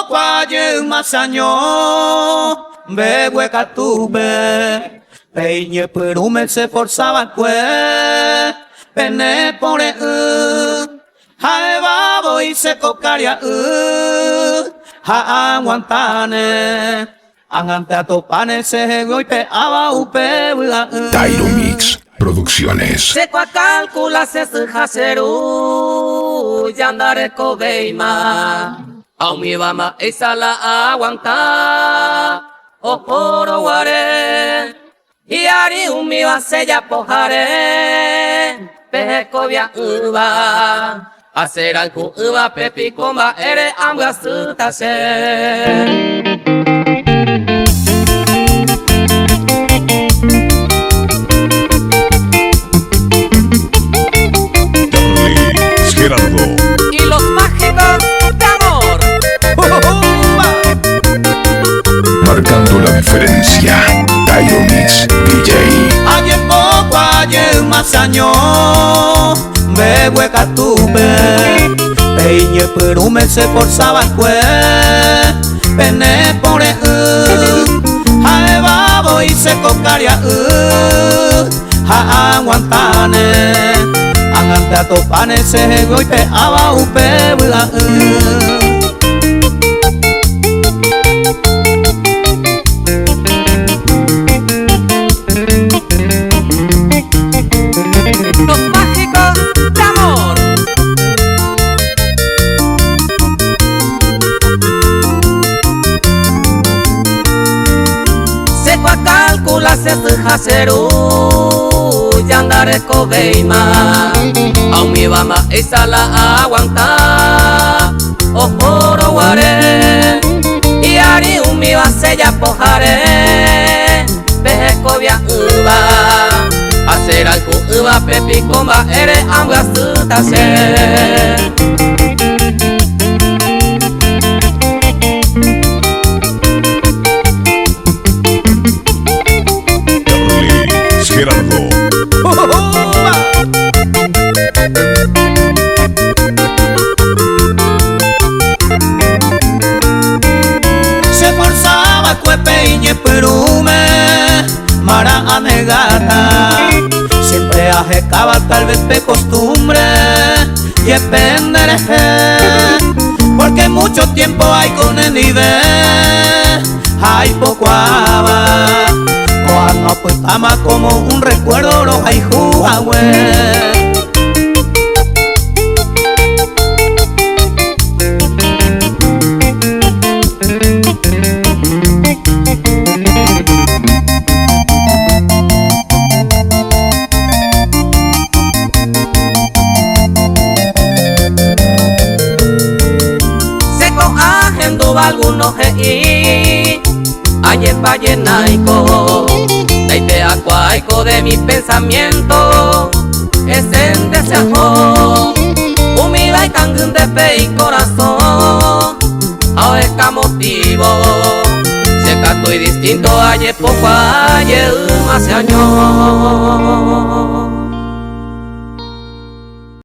qua như mà sa nhó ve hueca tuve peñe perume se forzaba que pene pone hae babo y se cocaria ha aguantane angante a topane se golpe aba upe Tyro Mix Producciones. Se calcula se haceru ya andare cobeima au mi vama esa la aguanta o poro guare y ari umi va se ya pojare pecovia uva hacer algo uva pepi comba ere ambas se Gerardo y los mágicos de amor. marcando la diferencia. Tyro Mix DJ. ayer poco ayer más año ve hueca tuve peñe perume se forzaba que pene pone hae babo y se cocaria ha aguantane angante a topane se golpe aba upe Los mágicos de amor. Se calcula se haceru ya andare cobeima au mi vama esa la aguanta o poro guare y ari umi va se ya pojare pecovia uva hacer algo uva pepi comba ere ambas se Gerardo se forzaba cuepeñe perume mara anegata siempre ajecaba tal vez de costumbre y espendere porque mucho tiempo hay con el nivel hay poco aba cuando pues ama como un recuerdo los hay jugawe algunos ayer valle naico naite acuaico de mi pensamiento es en desejo humilde y cangun de fe y corazón ahora motivo se canto y distinto ayer poco ayer más años.